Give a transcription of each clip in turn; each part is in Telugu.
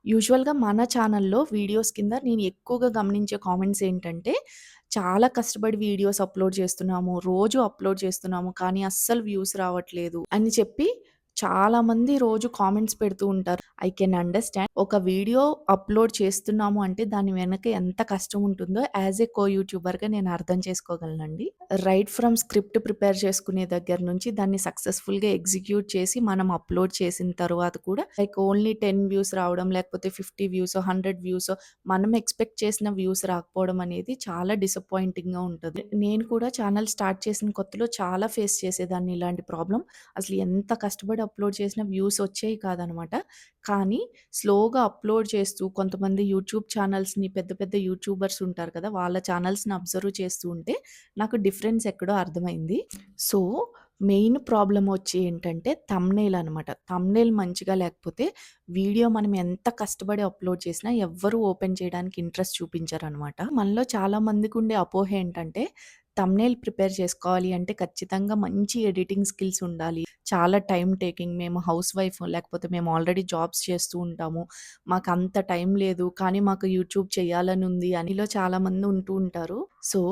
యూజువల్‌గా మన ఛానల్‌లో వీడియోస్ కింద నేను ఎక్కువగా గమనించే కామెంట్స్ ఏంటంటే, చాలా కష్టపడి వీడియోస్ అప్‌లోడ్ చేస్తున్నాము. రోజు అప్‌లోడ్ చేస్తున్నాము. కానీ అస్సలు వ్యూస్ రావట్లేదు అని చెప్పి చాలామంది రోజు కామెంట్స్ పెడుతూ ఉంటారు. I can understand. ఒక వీడియో అప్‌లోడ్ చేస్తున్నాము అంటే దాని వెనక ఎంత కష్టం ఉంటుందో యాస్ ఎ కో యూట్యూబర్‌గా నేను అర్థం చేసుకోగలనండి. రైట్ ఫ్రమ్ స్క్రిప్ట్ ప్రిపేర్ చేసుకునే దగ్గర నుంచి దాన్ని సక్సెస్‌ఫుల్‌గా ఎగ్జిక్యూట్ చేసి మనం అప్‌లోడ్ చేసిన తరువాత కూడా లైక్ ఓన్లీ 10 వ్యూస్ రావడం, లేకపోతే 50 వ్యూసో, 100 వ్యూసో మనం ఎక్స్‌పెక్ట్ చేసిన వ్యూస్ రాకపోవడం అనేది చాలా డిసప్పాయింటింగ్‌గా ఉంటది. నేను కూడా ఛానల్ స్టార్ట్ చేసిన కొత్తలో చాలా ఫేస్ చేసేదాన్ని ఇలాంటి ప్రాబ్లమ్. అసలు ఎంత కష్టపడి అప్‌లోడ్ చేసినా వ్యూస్ వచ్చేవి కాదనమాట. కానీ స్లోగా అప్‌లోడ్ చేస్తూ కొంతమంది యూట్యూబ్ ఛానల్స్‌ని పెద్ద పెద్ద యూట్యూబర్స్ ఉంటారు కదా! వాళ్ళ ఛానల్స్‌ని అబ్జర్వ్ చేస్తూ ఉంటే నాకు డిఫరెన్స్ ఎక్కడో అర్థమైంది. సో, మెయిన్ ప్రాబ్లమ్ వచ్చి ఏంటంటే థంబ్‌నెయిల్ అనమాట. థంబ్‌నెయిల్ మంచిగా లేకపోతే వీడియో మనం ఎంత కష్టపడి అప్‌లోడ్ చేసినా ఎవ్వరు ఓపెన్ చేయడానికి ఇంట్రెస్ట్ చూపించరనమాట. మనలో చాలా మందికుండే అపోహ ఏంటంటే థంబ్‌నెయిల్ ప్రిపేర్ చేసుకోవాలి అంటే ఖచ్చితంగా మంచి ఎడిటింగ్ స్కిల్స్ ఉండాలి. చాలా టైమ్ టేకింగ్. మేము హౌస్ వైఫ్ లేకపోతే మేము ఆల్రెడీ జాబ్స్ చేస్తూ ఉంటాము. మాకంత టైం లేదు. కానీ మాకు యూట్యూబ్ చేయాలని ఉంది అనిలో చాలామంది ఉంటూ ఉంటారు. సో,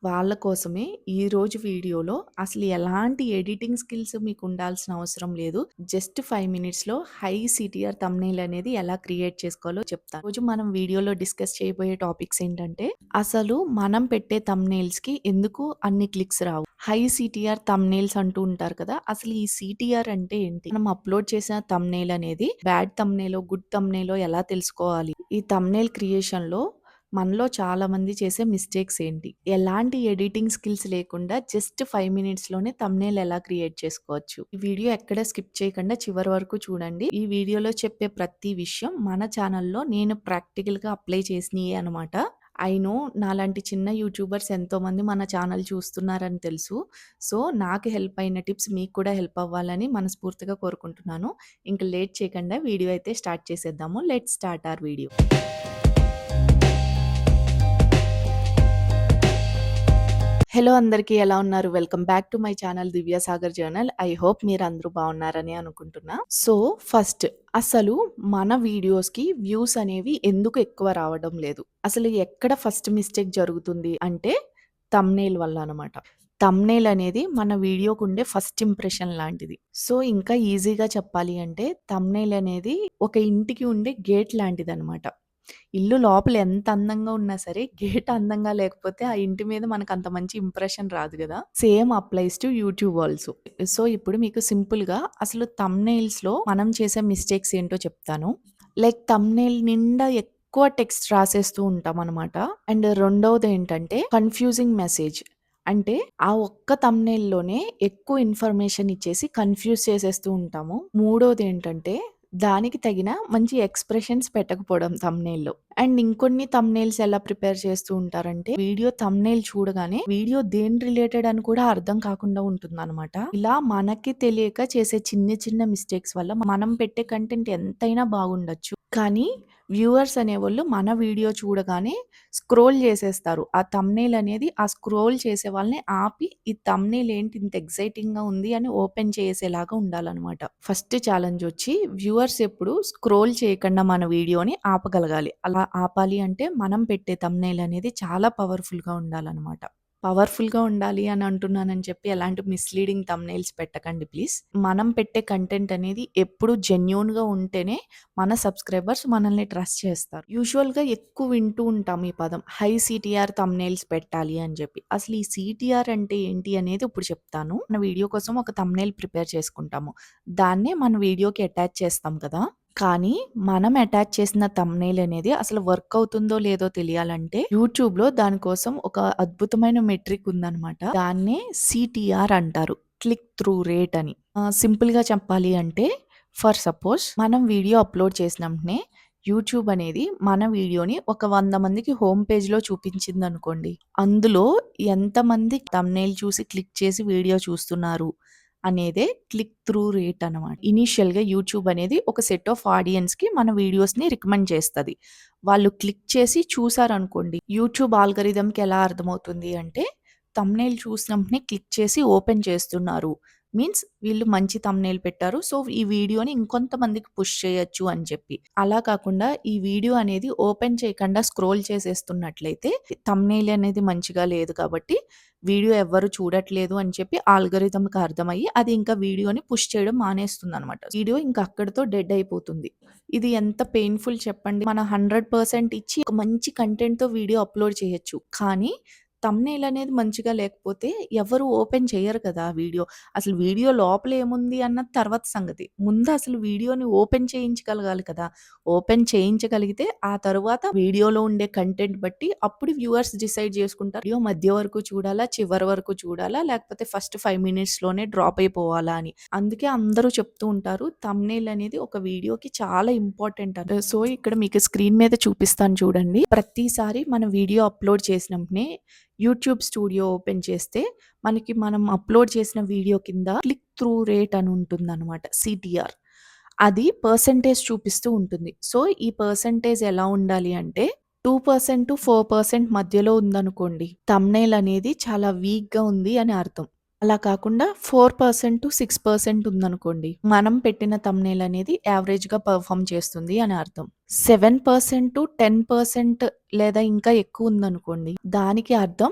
వాళ్ళ కోసమే ఈరోజు వీడియోలో అసలు ఎలాంటి ఎడిటింగ్ స్కిల్స్ మీకు ఉండాల్సిన అవసరం లేదు. జస్ట్ 5 మినిట్స్‌లో హై సిటిఆర్ థంబ్‌నెయిల్ అనేది ఎలా క్రియేట్ చేసుకోవాలో చెప్తాను. రోజు మనం వీడియోలో డిస్కస్ చేయబోయే టాపిక్స్ ఏంటంటే, అసలు మనం పెట్టే థంబ్‌నెయిల్స్‌కి ఎందుకు అన్ని క్లిక్స్ రావు? హై సిటిఆర్ థంబ్‌నెయిల్స్ అంటూ ఉంటారు కదా! అసలు ఈ సిటిఆర్ అంటే ఏంటి? మనం అప్‌లోడ్ చేసిన థంబ్‌నెయిల్ అనేది బ్యాడ్ థంబ్‌నెయిలో, గుడ్ థంబ్‌నెయిలో ఎలా తెలుసుకోవాలి? ఈ థంబ్‌నెయిల్ క్రియేషన్‌లో మనలో చాలామంది చేసే మిస్టేక్స్ ఏంటి? ఎలాంటి ఎడిటింగ్ స్కిల్స్ లేకుండా జస్ట్ 5 మినిట్స్‌లోనే థంబ్‌నెయిల్ ఎలా క్రియేట్ చేసుకోవచ్చు? ఈ వీడియో ఎక్కడ స్కిప్ చేయకుండా చివరి వరకు చూడండి. ఈ వీడియోలో చెప్పే ప్రతి విషయం మన ఛానల్‌లో నేను ప్రాక్టికల్‌గా అప్లై చేసినయే అనమాట. ఐ నో నాలాంటి చిన్న యూట్యూబర్స్ ఎంతోమంది మన ఛానల్ చూస్తున్నారని తెలుసు. సో, నాకు హెల్ప్ అయిన టిప్స్ మీకు కూడా హెల్ప్ అవ్వాలని మనస్ఫూర్తిగా కోరుకుంటున్నాను. ఇంక లేట్ చేయకుండా వీడియో అయితే స్టార్ట్ చేసేద్దాము. Let's start our video. Hello అందరికీ ఎలా ఉన్నారు? Welcome back to my channel 'Divya Sagar journal'. ఐ హోప్ మీరందరూ బాగున్నారని అనుకుంటున్నా. సో, ఫస్ట్ అసలు మన వీడియోస్‌కి వ్యూస్ అనేవి ఎందుకు ఎక్కువ రావడం లేదు? అసలు ఎక్కడ ఫస్ట్ మిస్టేక్ జరుగుతుంది అంటే థంబ్‌నెయిల్ వల్ల అనమాట. థంబ్‌నెయిల్ అనేది మన వీడియోకుండే ఫస్ట్ ఇంప్రెషన్ లాంటిది. సో, ఇంకా ఈజీగా చెప్పాలి అంటే థంబ్‌నెయిల్ అనేది ఒక ఇంటికి ఉండే గేట్ లాంటిదనమాట. ఇల్లు లోపల ఎంత అందంగా ఉన్నా సరే, గేట్ అందంగా లేకపోతే ఆ ఇంటి మీద మనకంత మంచి ఇంప్రెషన్ రాదు గదా! Same applies to YouTube also. So, ఇప్పుడు మీకు సింపుల్‌గా అసలు థంబ్‌నెయిల్స్‌లో మనం చేసే మిస్టేక్స్ ఏంటో చెప్తాను. లైక్ థంబ్‌నెయిల్ నిండా ఎక్కువ టెక్స్ట్ రాసేస్తూ ఉంటామనమాట. అండ్ రెండోదేంటంటే కన్‌ఫ్యూజింగ్ మెసేజ్. అంటే ఆ ఒక్క థంబ్‌నెయిల్‌లోనే ఎక్కువ ఇన్ఫర్మేషన్ ఇచ్చేసి కన్‌ఫ్యూజ్ చేసేస్తూ ఉంటాము. మూడోదేంటంటే దానికి తగిన మంచి ఎక్స్‌ప్రెషన్స్ పెట్టకపోవడం థంబ్‌నెయిల్‌లో. అండ్ ఇంకొన్ని థంబ్‌నెయిల్స్ ఎలా ప్రిపేర్ చేస్తూ ఉంటారంటే, వీడియో థంబ్‌నెయిల్ చూడగానే వీడియో దేని రిలేటెడ్ అని కూడా అర్థం కాకుండా ఉంటుందనమాట. ఇలా మనకి తెలియక చేసే చిన్న చిన్న మిస్టేక్స్ వల్ల మనం పెట్టే కంటెంట్ ఎంతైనా బాగుండొచ్చు. కానీ వ్యూవర్స్ అనేవోళ్ళు మన వీడియో చూడగానే స్క్రోల్ చేసేస్తారు. ఆ థంబ్‌నెయిల్ అనేది ఆ స్క్రోల్ చేసే వాళ్ళని ఆపి, ఈ థంబ్‌నెయిల్ ఏంటి ఇంత ఎక్సైటింగ్‌గా ఉంది అని ఓపెన్ చేసేలాగా ఉండాలనమాట. ఫస్ట్ ఛాలెంజ్ వచ్చి వ్యూవర్స్ ఎప్పుడు స్క్రోల్ చేయకుండా మన వీడియోని ఆపగలగాలి. అలా ఆపాలి అంటే మనం పెట్టే థంబ్‌నెయిల్ అనేది చాలా పవర్‌ఫుల్‌గా ఉండాలనమాట. పవర్‌ఫుల్‌గా ఉండాలి అని అంటున్నానని చెప్పి ఎలాంటి మిస్‌లీడింగ్ థంబ్‌నెయిల్స్ పెట్టకండి ప్లీజ్. మనం పెట్టే కంటెంట్ అనేది ఎప్పుడు జెన్యూన్‌గా ఉంటేనే మన సబ్స్క్రైబర్స్ మనల్ని ట్రస్ట్ చేస్తారు. యూజువల్‌గా ఎక్కువ వింటూ ఉంటాం ఈ పదం. హై సీటీఆర్ థంబ్‌నెయిల్స్ పెట్టాలి అని చెప్పి. అసలు ఈ సీటీఆర్ అంటే ఏంటి అనేది ఇప్పుడు చెప్తాను. మన వీడియో కోసం ఒక థంబ్‌నెయిల్ ప్రిపేర్ చేసుకుంటాము. దాన్నే మన వీడియోకి అటాచ్ చేస్తాం కదా! కానీ మనం అటాచ్ చేసిన థంబ్‌నెయిల్ అనేది అసలు వర్క్ అవుతుందో లేదో తెలియాలంటే యూట్యూబ్‌లో దానికోసం ఒక అద్భుతమైన మెట్రిక్ ఉందన్నమాట. దాన్నే సీటీఆర్ అంటారు. క్లిక్ త్రూ రేట్ అని. సింపుల్‌గా చెప్పాలి అంటే ఫర్ సపోజ్ మనం వీడియో అప్‌లోడ్ చేసిన వెంటనే యూట్యూబ్ అనేది మన వీడియోని ఒక 100 మందికి హోమ్ పేజ్‌లో చూపించిందనుకోండి. అందులో ఎంతమంది థంబ్‌నెయిల్ చూసి క్లిక్ చేసి వీడియో చూస్తున్నారు అనేదే క్లిక్ త్రూ రేట్ అనమాట. ఇనీషియల్‌గా యూట్యూబ్ అనేది ఒక సెట్ ఆఫ్ ఆడియన్స్‌కి మన వీడియోస్‌ని రికమెండ్ చేస్తది. వాళ్ళు క్లిక్ చేసి చూసారనుకోండి, యూట్యూబ్ ఆల్గోరిథంకి ఎలా అర్థమవుతుంది అంటే థంబ్‌నెయిల్ చూసిన వెంటనే క్లిక్ చేసి ఓపెన్ చేస్తున్నారు. మీన్స్ వీళ్ళు మంచి థంబ్‌నెయిల్ పెట్టారు. సో, ఈ వీడియోని ఇంకొంతమందికి పుష్ చేయొచ్చు అని చెప్పి. అలా కాకుండా ఈ వీడియో అనేది ఓపెన్ చేయకుండా స్క్రోల్ చేసేస్తున్నట్లయితే థంబ్‌నెయిల్ అనేది మంచిగా లేదు కాబట్టి వీడియో ఎవ్వరు చూడట్లేదు అని చెప్పి ఆల్గోరిథంకి అర్థమయ్యి అది ఇంకా వీడియోని పుష్ చేయడం మానేస్తుందనమాట. వీడియో ఇంకా అక్కడితో డెడ్ అయిపోతుంది. ఇది ఎంత పెయిన్‌ఫుల్ చెప్పండి. మన 100% ఇచ్చి ఒక మంచి కంటెంట్‌తో వీడియో అప్‌లోడ్ చేయొచ్చు. కానీ థంబ్‌నెయిల్ అనేది మంచిగా లేకపోతే ఎవరు ఓపెన్ చెయ్యరు కదా! వీడియో. అసలు వీడియో లోపల ఏముంది అన్నది తర్వాత సంగతి. ముందు అసలు వీడియోని ఓపెన్ చేయించగలగాలి కదా! ఓపెన్ చేయించగలిగితే ఆ తరువాత వీడియోలో ఉండే కంటెంట్ బట్టి అప్పుడు వ్యూవర్స్ డిసైడ్ చేసుకుంటారు. వీడియో మధ్య వరకు చూడాలా? చివరి వరకు చూడాలా? లేకపోతే ఫస్ట్ 5 మినిట్స్‌లోనే డ్రాప్ అయిపోవాలా అని. అందుకే అందరూ చెప్తూ ఉంటారు థంబ్‌నెయిల్ అనేది ఒక వీడియోకి చాలా ఇంపార్టెంట్ అని. సో, ఇక్కడ మీకు స్క్రీన్ మీద చూపిస్తాను చూడండి. ప్రతిసారి మన వీడియో అప్‌లోడ్ చేసినప్పుడే యూట్యూబ్ స్టూడియో ఓపెన్ చేస్తే మనకి మనం అప్‌లోడ్ చేసిన వీడియో కింద క్లిక్ త్రూ రేట్ అని ఉంటుందన్నమాట. సీటీఆర్. అది పర్సెంటేజ్ చూపిస్తూ ఉంటుంది. సో, ఈ పర్సెంటేజ్ ఎలా ఉండాలి అంటే 2% 4% మధ్యలో ఉందనుకోండి. థంబ్‌నెయిల్ అనేది చాలా వీక్‌గా ఉంది అని అర్థం. అలా కాకుండా 4% 6% ఉందనుకోండి. మనం పెట్టిన థంబ్‌నెయిల్ అనేది యావరేజ్‌గా పెర్ఫార్మ్ చేస్తుంది అని అర్థం. 7% 10% లేదా ఇంకా ఎక్కువ ఉందనుకోండి. దానికి అర్థం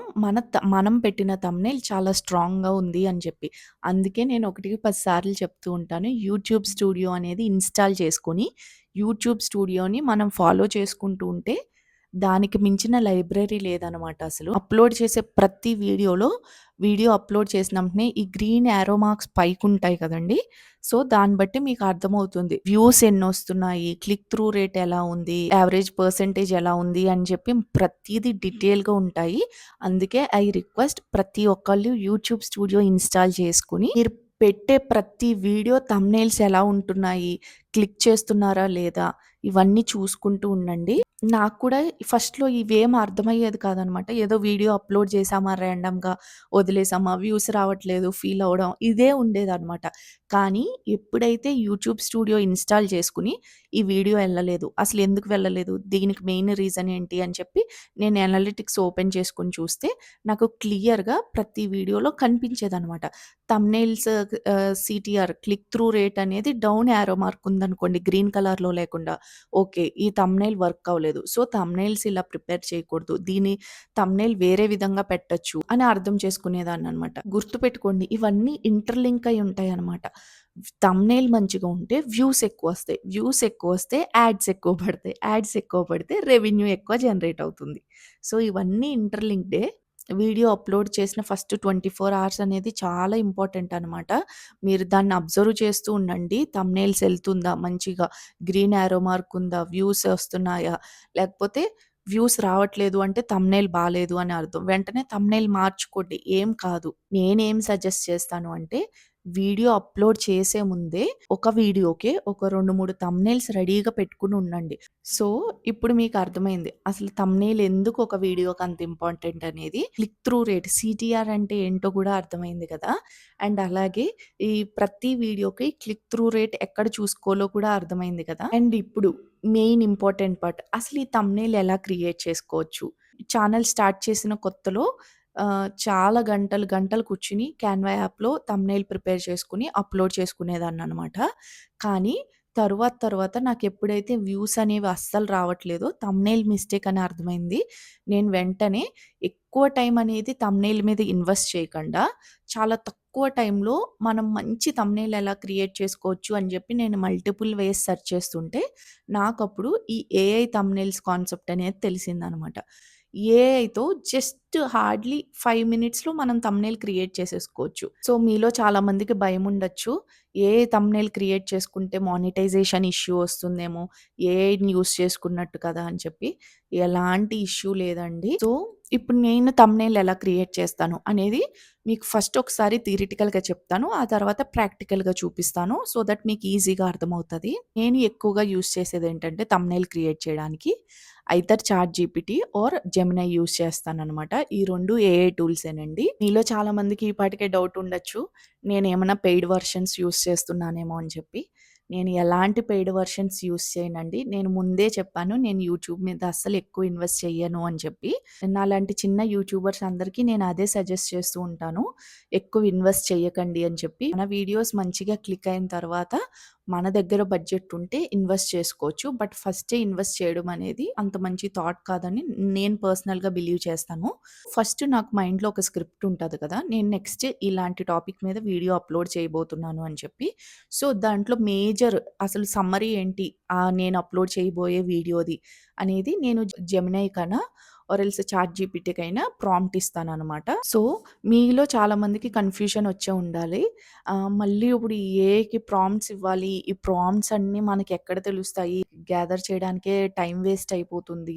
మనం పెట్టిన థంబ్‌నెయిల్ చాలా స్ట్రాంగ్‌గా ఉంది అని చెప్పి. అందుకే నేను ఒకటికి 10 సార్లు చెప్తూ ఉంటాను. యూట్యూబ్ స్టూడియో అనేది ఇన్‌స్టాల్ చేసుకొని, యూట్యూబ్ స్టూడియోని మనం ఫాలో చేసుకుంటూ ఉంటే దానికి మించిన లైబ్రరీ లేదనమాట అసలు. అప్‌లోడ్ చేసే ప్రతి వీడియో అప్‌లోడ్ చేసిన వెంటనే ఈ గ్రీన్ యారో మార్క్స్ పైకుంటాయి కదండీ! సో, దాన్ని బట్టి మీకు అర్థమవుతుంది. వ్యూస్ ఎన్నొస్తున్నాయి, క్లిక్ త్రూ రేట్ ఎలా ఉంది, యావరేజ్ పర్సెంటేజ్ ఎలా ఉంది అని చెప్పి ప్రతీది డీటెయిల్‌గా ఉంటాయి. అందుకే ఐ రిక్వెస్ట్ ప్రతి ఒక్కళ్ళు యూట్యూబ్ స్టూడియో ఇన్‌స్టాల్ చేసుకొని మీరు పెట్టే ప్రతి వీడియో థంబ్‌నెయిల్స్ ఎలా ఉంటున్నాయి, క్లిక్ చేస్తున్నారా లేదా, ఇవన్నీ చూసుకుంటూ ఉండండి. నాకు కూడా ఫస్ట్‌లో ఇవేం అర్థమయ్యేది కాదనమాట. ఏదో వీడియో అప్‌లోడ్ చేశామా ర్యాండమ్‌గా వదిలేసామా, వ్యూస్ రావట్లేదు ఫీల్ అవ్వడం ఇదే ఉండేదనమాట. కానీ ఎప్పుడైతే యూట్యూబ్ స్టూడియో ఇన్‌స్టాల్ చేసుకొని ఈ వీడియో ఎళ్ళలేదు. అసలెందుకు వెళ్ళలేదు? దీనికి మెయిన్ రీజన్ ఏంటి అని చెప్పి నేను అనలిటిక్స్ ఓపెన్ చేసుకొని చూస్తే నాకు క్లియర్‌గా ప్రతి వీడియోలో కనిపించేదనమాట. థంబ్‌నెయిల్స్ సీటీఆర్ క్లిక్ త్రూ రేట్ అనేది డౌన్ యారో మార్క్ ఉందనుకోండి గ్రీన్ కలర్‌లో లేకుండా. ఓకే. ఈ థంబ్‌నెయిల్ వర్క్ అవ్వలేదు. సో, థంబ్‌నెయిల్స్ ఇలా ప్రిపేర్ చేయకూడదు. దీని థంబ్‌నెయిల్ వేరే విధంగా పెట్టొచ్చు అని అర్థం చేసుకునేదాన్ననమాట. గుర్తుపెట్టుకోండి ఇవన్నీ ఇంటర్‌లింక్ అయి ఉంటాయనమాట. థంబ్‌నెయిల్ మంచిగా ఉంటే వ్యూస్ ఎక్కువొస్తాయి. వ్యూస్ ఎక్కువొస్తే యాడ్స్ ఎక్కువ పడతాయి. యాడ్స్ ఎక్కువ పడితే రెవెన్యూ ఎక్కువ జనరేట్ అవుతుంది. సో, ఇవన్నీ ఇంటర్‌లింక్డే. వీడియో అప్‌లోడ్ చేసిన ఫస్ట్ 24 అవర్స్ అనేది చాలా ఇంపార్టెంట్ అనమాట. మీరు దాన్ని అబ్జర్వ్ చేస్తూ ఉండండి. థంబ్‌నెయిల్స్ ఎళ్తుందా మంచిగా, గ్రీన్ యారో మార్క్ ఉందా, వ్యూస్ వస్తున్నాయా, లేకపోతే వ్యూస్ రావట్లేదు అంటే థంబ్‌నెయిల్ బాలేదు అని అర్థం. వెంటనే థంబ్‌నెయిల్ మార్చుకోండి. ఏం కాదు. నేనేం సజెస్ట్ చేస్తాను అంటే వీడియో అప్‌లోడ్ చేసే ముందే ఒక వీడియోకే ఒక 2, 3 థంబ్‌నెయిల్స్ రెడీగా పెట్టుకొని ఉండండి. సో, ఇప్పుడు మీకు అర్థమైంది. అసలు థంబ్‌నెయిల్ ఎందుకు ఒక వీడియోకి అంత ఇంపార్టెంట్ అనేది. క్లిక్ త్రూ రేట్ సీటీఆర్ అంటే ఏంటో కూడా అర్థమైంది కదా! అండ్ అలాగే ఈ ప్రతి వీడియోకి క్లిక్ త్రూ రేట్ ఎక్కడ చూసుకోవాలో కూడా అర్థమైంది కదా! అండ్ ఇప్పుడు మెయిన్ ఇంపార్టెంట్ పార్ట్ అసలు ఈ థంబ్‌నెయిల్ ఎలా క్రియేట్ చేసుకోవచ్చు? ఛానెల్ స్టార్ట్ చేసిన కొత్తలో చాలా గంటలు కూర్చొని క్యాన్వా యాప్‌లో థంబ్‌నెయిల్ ప్రిపేర్ చేసుకొని అప్‌లోడ్ చేసుకునేదాన్ననమాట. కానీ తరువాత నాకెప్పుడైతే వ్యూస్ అనేవి అస్సలు రావట్లేదో థంబ్‌నెయిల్ మిస్టేక్ అని అర్థమైంది. నేను వెంటనే ఎక్కువ టైం అనేది థంబ్‌నెయిల్ మీద ఇన్వెస్ట్ చేయకుండా చాలా తక్కువ టైంలో మనం మంచి థంబ్‌నెయిల్ ఎలా క్రియేట్ చేసుకోవచ్చు అని చెప్పి నేను మల్టిపుల్ వేస్ సెర్చ్ చేస్తుంటే నాకప్పుడు ఈ ఏఐ థంబ్‌నెయిల్స్ కాన్సెప్ట్ అనేది తెలిసిందనమాట. ఏఐతో జస్ట్ హార్డ్‌లీ 5 మినిట్స్‌లో మనం థంబ్‌నెయిల్ క్రియేట్ చేసేసుకోవచ్చు. సో, మీలో చాలా మందికి భయముండొచ్చు. ఏఐ థంబ్‌నెయిల్ క్రియేట్ చేసుకుంటే మానిటైజేషన్ ఇష్యూ వస్తుందేమో, ఏఐని యూజ్ చేసుకున్నట్టు కదా అని చెప్పి. ఎలాంటి ఇష్యూ లేదండి. సో, ఇప్పుడు నేను థంబ్‌నెయిల్ ఎలా క్రియేట్ చేస్తాను అనేది మీకు ఫస్ట్ ఒకసారి థియరిటికల్‌గా చెప్తాను. ఆ తర్వాత ప్రాక్టికల్‌గా చూపిస్తాను. సో దట్ మీకు ఈజీగా అర్థమవుతది. నేను ఎక్కువగా యూజ్ చేసేదేంటంటే థంబ్‌నెయిల్ క్రియేట్ చేయడానికి either ChatGPT or Gemini use చేస్తాననమాట. ఈ 2 ఏఐ టూల్సేనండి. మీలో చాలా మందికి ఈ పాటికే డౌట్ ఉండొచ్చు. నేనేమన్నా పెయిడ్ వెర్షన్స్ యూజ్ చేస్తున్నానేమో అని చెప్పి. నేను ఎలాంటి పెయిడ్ వెర్షన్స్ యూజ్ చేయనండి. నేను ముందే చెప్పాను. నేను యూట్యూబ్ మీద అస్సలు ఎక్కువ ఇన్వెస్ట్ చెయ్యను అని చెప్పి. నాలాంటి చిన్న యూట్యూబర్స్ అందరికీ నేను అదే సజెస్ట్ చేస్తూ ఉంటాను. ఎక్కువ ఇన్వెస్ట్ చెయ్యకండి అని చెప్పి. మన వీడియోస్ మంచిగా క్లిక్ అయిన తర్వాత మన దగ్గర బడ్జెట్ ఉంటే ఇన్వెస్ట్ చేసుకోవచ్చు. బట్ ఫస్టే ఇన్వెస్ట్ చేయడం అనేది అంత మంచి థాట్ కాదని నేను పర్సనల్‌గా బిలీవ్ చేస్తాను. ఫస్ట్ నాకు మైండ్‌లో ఒక స్క్రిప్ట్ ఉంటది కదా! నేను నెక్స్ట్ ఇలాంటి టాపిక్ మీద వీడియో అప్‌లోడ్ చేయబోతున్నాను అని చెప్పి. సో, దాంట్లో మేజర్ అసలు సమ్మరీ ఏంటి? నేను అప్‌లోడ్ చేయబోయే వీడియోది అనేది నేను జెమినై కన్నా ఆర్ ఎల్స్ చాట్‌జీపీటీకైనా ప్రాంప్ట్ ఇస్తాననమాట. సో, మీలో చాలామందికి కన్‌ఫ్యూజన్ వచ్చే ఉండాలి. మళ్ళీ ఇప్పుడు ఈ ఏఐకి ప్రాంప్ట్స్ ఇవ్వాలి. ఈ ప్రాంప్ట్స్ అన్నీ మనకెక్కడ తెలుస్తాయి? గ్యాదర్ చేయడానికే టైం వేస్ట్ అయిపోతుంది.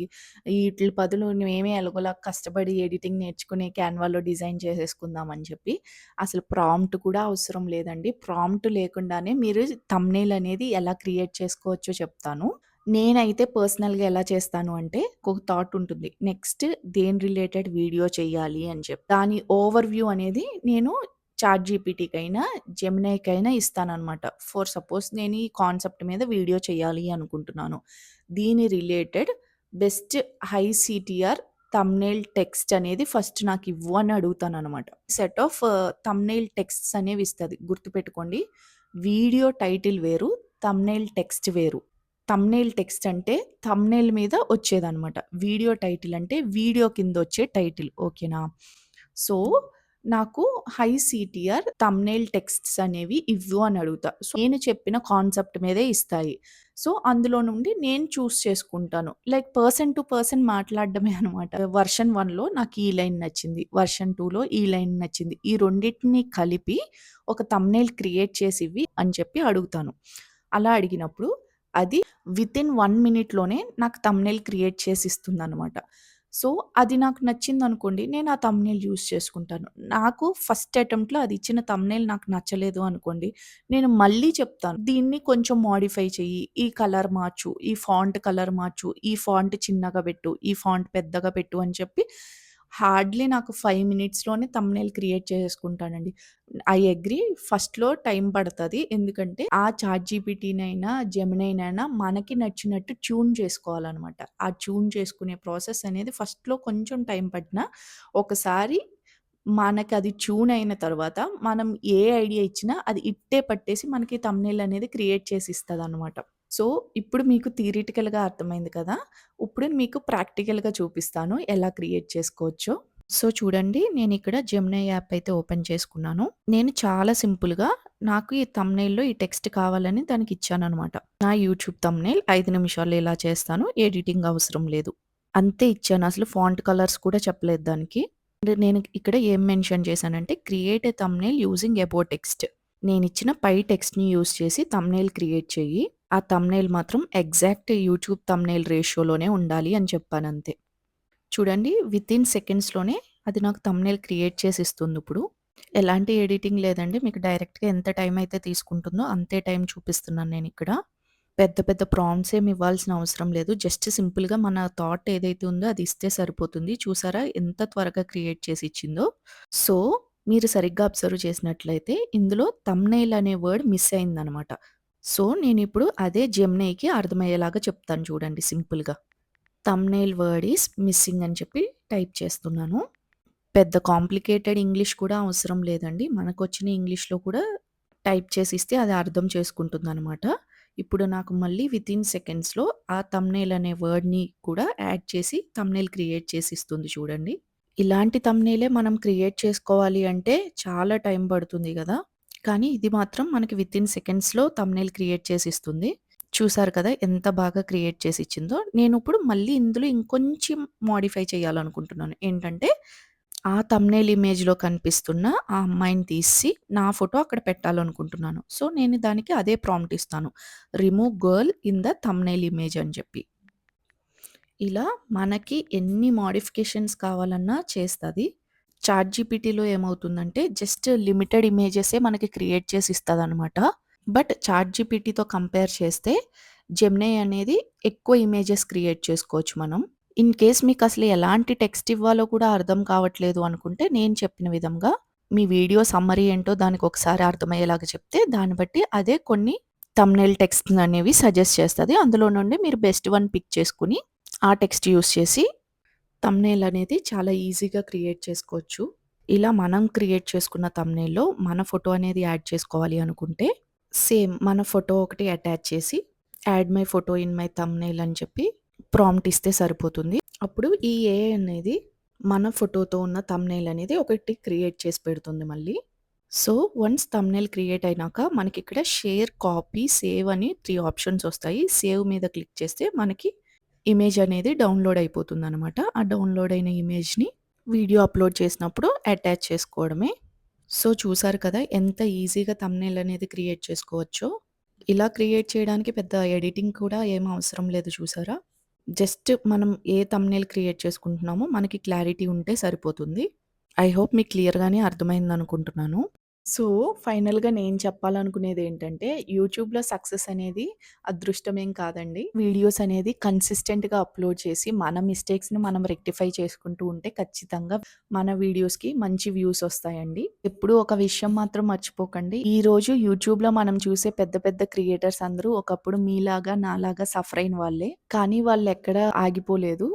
ఈట్లి బదులు మేమే ఎలాగోలా కష్టపడి ఎడిటింగ్ నేర్చుకుని క్యాన్వాలో డిజైన్ చేసేసుకుందాం అని చెప్పి. అసలు ప్రాంప్ట్ కూడా అవసరం లేదండి. ప్రాంప్ట్ లేకుండానే మీరు థంబ్‌నెయిల్ అనేది ఎలా క్రియేట్ చేసుకోవచ్చో చెప్తాను. నేనైతే పర్సనల్‌గా ఎలా చేస్తాను అంటే, ఒక థాట్ ఉంటుంది. నెక్స్ట్ దేని రిలేటెడ్ వీడియో చేయాలి అని చెప్పి. దాని ఓవర్ వ్యూ అనేది నేను చాట్‌జీపీటీకైనా, జెమినైకైనా ఇస్తాననమాట. ఫర్ సపోజ్ నేను ఈ కాన్సెప్ట్ మీద వీడియో చేయాలి అనుకుంటున్నాను. దీని related best high CTR thumbnail text అనేది ఫస్ట్ నాకివ్వు అని అడుగుతాననమాట. సెట్ ఆఫ్ థంబ్‌నెయిల్ టెక్స్ట్స్ అనేవి ఇస్తది. గుర్తుపెట్టుకోండి. వీడియో టైటిల్ వేరు, థంబ్‌నెయిల్ టెక్స్ట్ వేరు. థంబ్‌నెయిల్ టెక్స్ట్ అంటే థంబ్‌నెయిల్ మీద వచ్చేదనమాట. వీడియో టైటిల్ అంటే వీడియో కిందొచ్చే టైటిల్. ఓకేనా? సో, నాకు హై సీటీఆర్ థంబ్‌నెయిల్ టెక్స్ట్స్ అనేవి ఇవ్వు అని అడుగుతా. సో, నేను చెప్పిన కాన్సెప్ట్ మీదే ఇస్తాయి. సో, అందులో నుండి నేను చూజ్ చేసుకుంటాను. లైక్ పర్సన్ టు పర్సన్ మాట్లాడడమే అనమాట. వర్షన్ 1లో నాకు ఈ లైన్ నచ్చింది. వర్షన్ 2లో ఈ లైన్ నచ్చింది. ఈ రెండిటిని కలిపి ఒక థంబ్‌నెయిల్ క్రియేట్ చేసివ్వి అని చెప్పి అడుగుతాను. అలా అడిగినప్పుడు అది వితిన్ 1 మినిట్‌లోనే నాకు థంబ్‌నెయిల్ క్రియేట్ చేసి ఇస్తుందనమాట. సో, అది నాకు నచ్చిందనుకోండి, నేను ఆ థంబ్‌నెయిల్ యూజ్ చేసుకుంటాను. నాకు ఫస్ట్ అటెంప్ట్‌లో అది ఇచ్చిన థంబ్‌నెయిల్ నాకు నచ్చలేదు అనుకోండి, నేను మళ్ళీ చెప్తాను. దీన్ని కొంచెం మోడిఫై చెయ్యి, ఈ కలర్ మార్చు, ఈ ఫాంట్ కలర్ మార్చు, ఈ ఫాంట్ చిన్నగా పెట్టు, ఈ ఫాంట్ పెద్దగా పెట్టు అని చెప్పి హార్డ్‌లీ నాకు 5 మినిట్స్‌లోనే థంబ్‌నెయిల్ క్రియేట్ చేసేసుకుంటానండి. ఐ అగ్రీ ఫస్ట్‌లో టైం పడతది. ఎందుకంటే ఆ చాట్‌జీపీటీనైనా, జెమినైనైనా మనకి నచ్చినట్టు ట్యూన్ చేసుకోవాలనమాట. ఆ ట్యూన్ చేసుకునే ప్రాసెస్ అనేది ఫస్ట్‌లో కొంచెం టైం పట్టినా, ఒకసారి మనకది ట్యూన్ అయిన తర్వాత మనం ఏ ఐడియా ఇచ్చినా అది ఇట్టే పట్టేసి మనకి థంబ్‌నెయిల్ అనేది క్రియేట్ చేసి ఇస్తదనమాట. సో, ఇప్పుడు మీకు థియరిటికల్‌గా అర్థమైంది కదా! ఇప్పుడు మీకు ప్రాక్టికల్‌గా చూపిస్తాను ఎలా క్రియేట్ చేసుకోవచ్చో. సో, చూడండి నేనిక్కడ జెమినీ యాప్ అయితే ఓపెన్ చేసుకున్నాను. నేను చాలా సింపుల్‌గా నాకు ఈ థంబ్‌నెయిల్‌లో ఈ టెక్స్ట్ కావాలని దానికిచ్చాననమాట. నా యూట్యూబ్ థంబ్‌నెయిల్ 5 నిమిషాల్లో ఇలా చేస్తాను. ఎడిటింగ్ అవసరం లేదు. అంతే ఇచ్చాను. అసలు ఫాంట్ కలర్స్ కూడా చెప్పలేదు దానికి. నేను ఇక్కడ ఏం మెన్షన్ చేశానంటే create a thumbnail using about text. నేనిచ్చిన పై టెక్స్ట్‌ని యూజ్ చేసి థంబ్‌నెయిల్ క్రియేట్ చెయ్యి. ఆ థంబ్‌నెయిల్ మాత్రం ఎగ్జాక్ట్ యూట్యూబ్ థంబ్‌నెయిల్ రేషియోలోనే ఉండాలి అని చెప్పానంతే. చూడండి వితిన్ సెకండ్స్‌లోనే అది నాకు థంబ్‌నెయిల్ క్రియేట్ చేసి ఇస్తుందిప్పుడు. ఎలాంటి ఎడిటింగ్ లేదండి. మీకు డైరెక్ట్‌గా ఎంత టైం అయితే తీసుకుంటుందో అంతే టైం చూపిస్తున్నాను నేనిక్కడ. పెద్ద పెద్ద ప్రాంప్ట్స్ ఏమి ఇవ్వాల్సిన అవసరం లేదు. జస్ట్ సింపుల్‌గా మన థాట్ ఏదైతే ఉందో అది ఇస్తే సరిపోతుంది. చూసారా ఎంత త్వరగా క్రియేట్ చేసి ఇచ్చిందో. సో, మీరు సరిగ్గా అబ్జర్వ్ చేసినట్లయితే ఇందులో థంబ్‌నెయిల్ అనే వర్డ్ మిస్ అయిందనమాట. సో, నేనిప్పుడు అదే జెమినైకి అర్థమయ్యేలాగా చెప్తాను చూడండి సింపుల్‌గా. థంబ్‌నెయిల్ వర్డ్ ఈస్ మిస్సింగ్ అని చెప్పి టైప్ చేస్తున్నాను. పెద్ద కాంప్లికేటెడ్ ఇంగ్లీష్ కూడా అవసరం లేదండి. మనకొచ్చిన ఇంగ్లీష్‌లో కూడా టైప్ చేసి ఇస్తే అది అర్థం చేసుకుంటుందనమాట. ఇప్పుడు నాకు మళ్ళీ వితిన్ సెకండ్స్‌లో ఆ థంబ్‌నెయిల్ అనే వర్డ్‌ని కూడా యాడ్ చేసి థంబ్‌నెయిల్ క్రియేట్ చేసి ఇస్తుంది చూడండి. ఇలాంటి థంబ్‌నెయిలే మనం క్రియేట్ చేసుకోవాలి అంటే చాలా టైం పడుతుంది గదా! కానీ ఇది మాత్రం మనకి వితిన్ సెకండ్స్‌లో థంబ్‌నెయిల్ క్రియేట్ చేసి ఇస్తుంది. చూసారు కదా! ఎంత బాగా క్రియేట్ చేసి ఇచ్చిందో. నేనిప్పుడు మళ్ళీ ఇందులో ఇంకొంచెం మోడిఫై చేయాలనుకుంటున్నాను. ఏంటంటే ఆ థంబ్‌నెయిల్ ఇమేజ్‌లో కనిపిస్తున్న ఆ అమ్మాయిని తీసి నా ఫోటో అక్కడ పెట్టాలనుకుంటున్నాను. సో, నేను దానికి అదే ప్రాంప్ట్ ఇస్తాను. Remove girl in the thumbnail image అని చెప్పి. ఇలా మనకి ఎన్ని మోడిఫికేషన్స్ కావాలన్నా చేస్తది. చాట్‌జీపీటీలో ఏమవుతుందంటే జస్ట్ లిమిటెడ్ ఇమేజెసే మనకి క్రియేట్ చేసి ఇస్తదనమాట. బట్ చాట్‌జీపీటీతో కంపేర్ చేస్తే జెమినీ అనేది ఎక్కువ ఇమేజెస్ క్రియేట్ చేసుకోవచ్చు మనం. ఇన్ కేస్ మీకసలు ఎలాంటి టెక్స్ట్ ఇవ్వాలో కూడా అర్థం కావట్లేదు అనుకుంటే నేను చెప్పిన విధంగా మీ వీడియో సమ్మరీ ఏంటో దానికొకసారి అర్థమయ్యేలాగా చెప్తే దాన్ని బట్టి అదే కొన్ని థంబ్‌నెయిల్ టెక్స్ట్ అనేవి సజెస్ట్ చేస్తది. అందులో నుండి మీరు బెస్ట్ వన్ పిక్ చేసుకొని, ఆ టెక్స్ట్ యూజ్ చేసి థంబ్‌నెయిల్ అనేది చాలా ఈజీగా క్రియేట్ చేసుకోవచ్చు. ఇలా మనం క్రియేట్ చేసుకున్న థంబ్‌నెయిల్‌లో మన ఫోటో అనేది యాడ్ చేసుకోవాలి అనుకుంటే, సేమ్ మన ఫోటో ఒకటి అటాచ్ చేసి, add my photo in my thumbnail అని చెప్పి ప్రాంప్ట్ ఇస్తే సరిపోతుంది. అప్పుడు ఈ ఏఐ అనేది మన ఫోటోతో ఉన్న థంబ్‌నెయిల్ అనేది ఒకటి క్రియేట్ చేసి పెడుతుంది మళ్ళీ. సో, వన్స్ థంబ్‌నెయిల్ క్రియేట్ అయినాక మనకిక్కడ షేర్, కాపీ, సేవ్ అని 3 ఆప్షన్స్ వస్తాయి. సేవ్ మీద క్లిక్ చేస్తే మనకి ఇమేజ్ అనేది డౌన్‌లోడ్ అయిపోతుందనమాట. ఆ డౌన్‌లోడ్ అయిన ఇమేజ్‌ని వీడియో అప్‌లోడ్ చేసినప్పుడు అటాచ్ చేసుకోవడమే. సో, చూసారు కదా! ఎంత ఈజీగా థంబ్‌నెయిల్ అనేది క్రియేట్ చేసుకోవచ్చో. ఇలా క్రియేట్ చేయడానికి పెద్ద ఎడిటింగ్ కూడా ఏం అవసరం లేదు చూసారా? జస్ట్ మనం ఏ థంబ్‌నెయిల్ క్రియేట్ చేసుకుంటున్నామో మనకి క్లారిటీ ఉంటే సరిపోతుంది. ఐ హోప్ మీకు క్లియర్‌గానే అర్థమైందనుకుంటున్నాను. సో, ఫైనల్‌గా నేను చెప్పాలనుకునేదేంటంటే, యూట్యూబ్‌లో సక్సెస్ అనేది అదృష్టమేం కాదండి. వీడియోస్ అనేది కన్సిస్టెంట్‌గా అప్‌లోడ్ చేసి, మన మిస్టేక్స్‌ని మనం రెక్టిఫై చేసుకుంటూ ఉంటే ఖచ్చితంగా మన వీడియోస్‌కి మంచి వ్యూస్ ఒస్తాయండి. ఎప్పుడూ ఒక విషయం మాత్రం మర్చిపోకండి. ఈరోజు యూట్యూబ్‌లో మనం చూసే పెద్ద పెద్ద క్రియేటర్స్ అందరూ ఒకప్పుడు మీలాగా, నాలాగా సఫర్ అయిన వాళ్ళే. కానీ వాళ్ళెక్కడ ఆగిపోలేదు.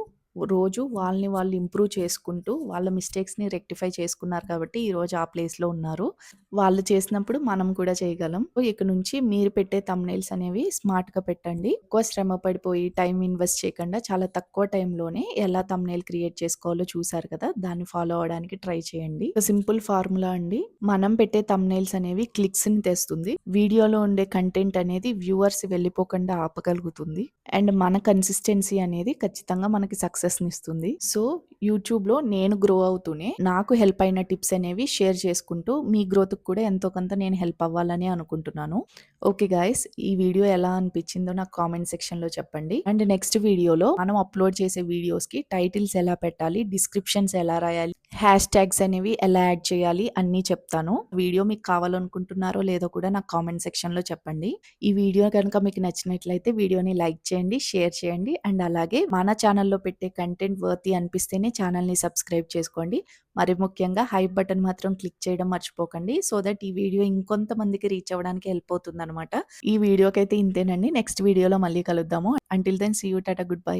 రోజు వాళ్ళని వాళ్ళు ఇంప్రూవ్ చేసుకుంటూ, వాళ్ళ మిస్టేక్స్‌ని రెక్టిఫై చేసుకున్నారు కాబట్టి ఈరోజు ఆ ప్లేస్‌లో ఉన్నారు. వాళ్ళు చేసినప్పుడు మనం కూడా చేయగలం. ఇక నుంచి మీరు పెట్టే థంబ్‌నెయిల్స్ అనేవి స్మార్ట్‌గా పెట్టండి. ఎక్కువ శ్రమ పడిపోయి టైం ఇన్వెస్ట్ చేయకుండా చాలా తక్కువ టైంలోనే ఎలా థంబ్‌నెయిల్ క్రియేట్ చేసుకోవాలో చూసారు కదా! దాన్ని ఫాలో అవ్వడానికి ట్రై చేయండి. ఒక సింపుల్ ఫార్ములా అండి. మనం పెట్టే థంబ్‌నెయిల్స్ అనేవి క్లిక్స్‌ని తెస్తుంది. వీడియోలో ఉండే కంటెంట్ అనేది వ్యూవర్స్ వెళ్ళిపోకుండా ఆపగలుగుతుంది. అండ్ మన కన్సిస్టెన్సీ అనేది ఖచ్చితంగా మనకి సక్సెస్‌నిస్తుంది. సో, యూట్యూబ్‌లో నేను గ్రో అవుతూనే నాకు హెల్ప్ అయిన టిప్స్ అనేవి షేర్ చేసుకుంటూ మీ గ్రోత్‌కి కూడా ఎంతో కొంత నేను హెల్ప్ అవ్వాలని అనుకుంటున్నాను. ఓకే గైస్, ఈ వీడియో ఎలా అనిపించిందో నాకు కామెంట్ సెక్షన్‌లో చెప్పండి. అండ్ నెక్స్ట్ వీడియోలో మనం అప్‌లోడ్ చేసే వీడియోస్‌కి టైటిల్స్ ఎలా పెట్టాలి, డిస్క్రిప్షన్స్ ఎలా రాయాలి, హ్యాష్ ట్యాగ్స్ అనేవి ఎలా యాడ్ చేయాలి అన్నీ చెప్తాను. వీడియో మీకు కావాలనుకుంటున్నారో లేదో కూడా నాకు కామెంట్ సెక్షన్‌లో చెప్పండి. ఈ వీడియో గనుక మీకు నచ్చినట్లయితే వీడియోని లైక్ చేయండి, షేర్ చేయండి. అండ్ అలాగే మన ఛానెల్‌లో పెట్టే కంటెంట్ వర్తీ అనిపిస్తేనే ఛానెల్‌ని సబ్స్క్రైబ్ చేసుకోండి. మరి ముఖ్యంగా హైప్ బటన్ మాత్రం క్లిక్ చేయడం మర్చిపోకండి. సో దట్ ఈ వీడియో ఇంకొంతమందికి రీచ్ అవ్వడానికి హెల్ప్ అవుతుందనమాట. ఈ వీడియోకైతే ఇంతేనండి. నెక్స్ట్ వీడియోలో మళ్ళీ కలుద్దాము. Until then see you. టాటా. Good by.